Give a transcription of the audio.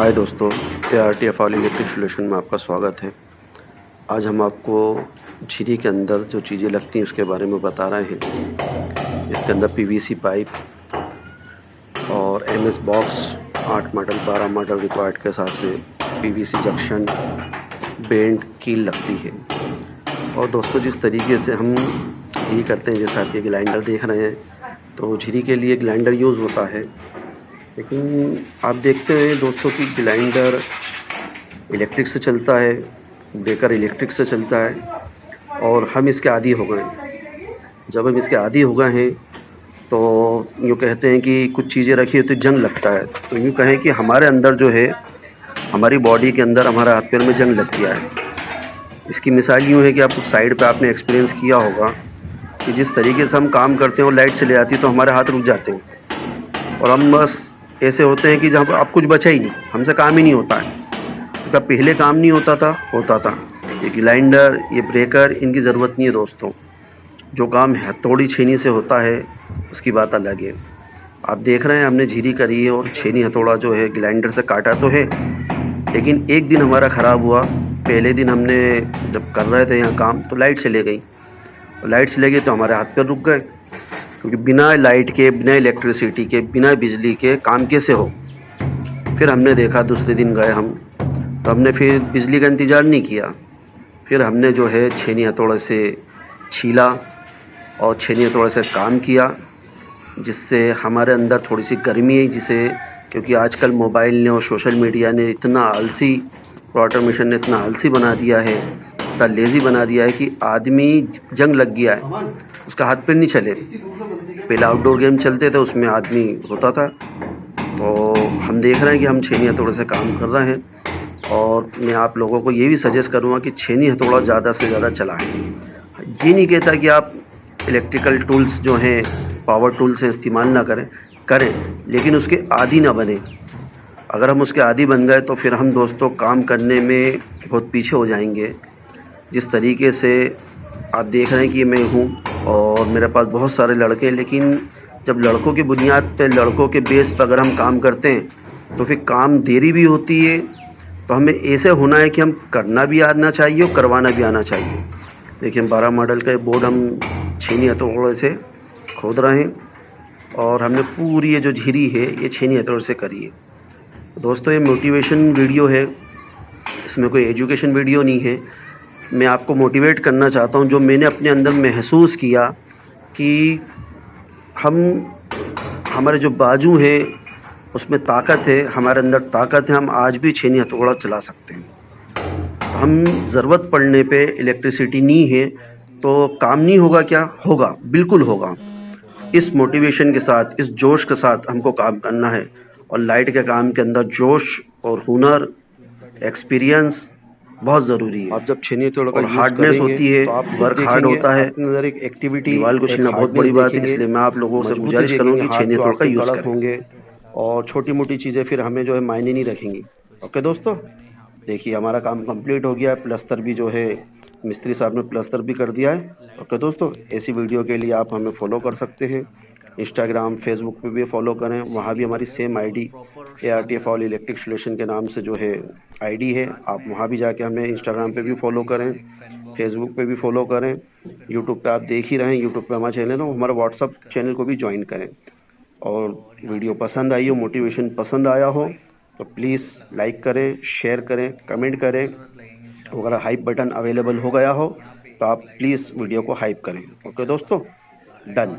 हाय दोस्तों, ARTF all electric solution में आपका स्वागत है। आज हम आपको झिरी के अंदर जो चीज़ें लगती हैं उसके बारे में बता रहे हैं। इसके अंदर PVC पाइप और MS box 8 model 12 model required के हिसाब से PVC जंक्शन बेंड कील लगती है। और दोस्तों जिस तरीके से हम झिरी करते हैं, जैसा आप ये ग्राइंडर देख रहे हैं, तो झिरी के लिए ग्राइंडर यूज़ होता है। लेकिन आप देखते हैं दोस्तों कि ग्राइंडर इलेक्ट्रिक से चलता है, ब्रेकर इलेक्ट्रिक से चलता है और हम इसके आदी हो गए। जब हम इसके आदी हो गए हैं तो यूँ कहते हैं कि कुछ चीज़ें रखी हो तो जंग लगता है। तो यूँ कहें कि हमारे अंदर जो है, हमारी बॉडी के अंदर, हमारे हाथ पैर में जंग लग गया है। इसकी मिसाल यूँ है कि आप साइड पे आपने एक्सपीरियंस किया होगा कि जिस तरीके से हम काम करते हैं और लाइट चले जाती है तो हमारे हाथ रुक जाते हैं और हम बस ऐसे होते हैं कि जहाँ अब कुछ बचा ही नहीं, हमसे काम ही नहीं होता है। तो क्या पहले काम नहीं होता था। ये ग्राइंडर, ये ब्रेकर, इनकी ज़रूरत नहीं है दोस्तों। जो काम हथौड़ी छेनी से होता है उसकी बात अलग है। आप देख रहे हैं हमने झिरी करी है और छेनी हथौड़ा जो है ग्राइंडर से काटा तो है, लेकिन एक दिन हमारा ख़राब हुआ। पहले दिन हमने जब कर रहे थे यहाँ काम तो लाइट चले गई, और लाइट चले गई तो हमारे हाथ पैर रुक गए, क्योंकि बिना लाइट के, बिना इलेक्ट्रिसिटी के, बिना बिजली के काम कैसे हो। फिर हमने देखा, दूसरे दिन गए हम, तो हमने फिर बिजली का इंतज़ार नहीं किया। फिर हमने जो है छेनी हथौड़े से छीला और छेनी हथौड़े से काम किया, जिससे हमारे अंदर थोड़ी सी गर्मी है, जिसे क्योंकि आजकल मोबाइल ने और सोशल मीडिया ने इतना आलसी, ऑटोमेशन ने इतना आलसी बना दिया है, इतना लेज़ी बना दिया है कि आदमी जंग लग गया है, उसका हाथ पैर नहीं चले। पहले आउटडोर गेम चलते थे, उसमें आदमी होता था। तो हम देख रहे हैं कि हम छेनी हथौड़े से काम कर रहे हैं, और मैं आप लोगों को ये भी सजेस्ट करूँगा कि छेनी हथौड़ा ज़्यादा से ज़्यादा चलाएं। ये नहीं कहता कि आप इलेक्ट्रिकल टूल्स जो हैं, पावर टूल्स हैं, इस्तेमाल ना करें, लेकिन उसके आदी ना बने। अगर हम उसके आदी बन गए तो फिर हम दोस्तों काम करने में बहुत पीछे हो जाएंगे। जिस तरीके से आप देख रहे हैं कि मैं हूँ और मेरे पास बहुत सारे लड़के हैं, लेकिन जब लड़कों की बुनियाद पे, लड़कों के बेस पर अगर हम काम करते हैं तो फिर काम देरी भी होती है। तो हमें ऐसे होना है कि हम करना भी आना चाहिए और करवाना भी आना चाहिए। देखिए 12 मॉडल का बोर्ड हम छेनी हथौड़े से खोद रहे हैं, और हमने पूरी ये जो झिरी है ये छेनी हथौड़े से करी है। दोस्तों ये मोटिवेशन वीडियो है, इसमें कोई एजुकेशन वीडियो नहीं है। मैं आपको मोटिवेट करना चाहता हूँ, जो मैंने अपने अंदर महसूस किया कि हमारे जो बाजू हैं उसमें ताकत है, हमारे अंदर ताकत है, हम आज भी छेनी हथौड़ा चला सकते हैं। तो हम ज़रूरत पड़ने पे, इलेक्ट्रिसिटी नहीं है तो काम नहीं होगा क्या? होगा, बिल्कुल होगा। इस मोटिवेशन के साथ, इस जोश के साथ हमको काम करना है, और लाइट के काम के अंदर जोश और हुनर, एक्सपीरियंस बहुत ज़रूरी है। आप जब छेनी हथौड़ा का और यूज़ हार्डनेस करेंगे होती है, तो आप वर्क हार्ड होता है। अपने अंदर एक एक्टिविटी, दीवार को एक छीलना बहुत हार्डनेस बड़ी बात है, देखेंगे, इसलिए मैं आप लोगों से मजबूती गुजारिश देखेंगे, करूँगा कि हाथ छेनी जो हथौड़ा का आपके यूज़ कड़क करें। होंगे और छोटी मोटी चीज़ें फिर हमें जो है मायने नहीं रखेंगी। ओके दोस्तों, देखिए हमारा काम कंप्लीट हो गया है। प्लस्तर भी जो है मिस्त्री साहब ने प्लस्तर भी कर दिया है। ओके दोस्तों, ऐसी वीडियो के लिए आप हमें फॉलो कर सकते हैं। इंस्टाग्राम, फेसबुक पे भी फॉलो करें, वहाँ भी हमारी same ID ARTF all electric solution के नाम से जो है आईडी है। आप वहाँ भी जाके हमें इंस्टाग्राम पे भी फॉलो करें, फेसबुक पे भी फॉलो करें। यूट्यूब पे आप देख ही रहे हैं, यूट्यूब पे हमारा चैनल है, तो हमारा व्हाट्सअप चैनल को भी ज्वाइन करें। और वीडियो पसंद आई हो, मोटिवेशन पसंद आया हो, तो प्लीज़ लाइक करें, शेयर करें, कमेंट करें। अगर हाइप बटन अवेलेबल हो गया हो तो आप प्लीज़ वीडियो को हाइप करें। ओके दोस्तों, डन।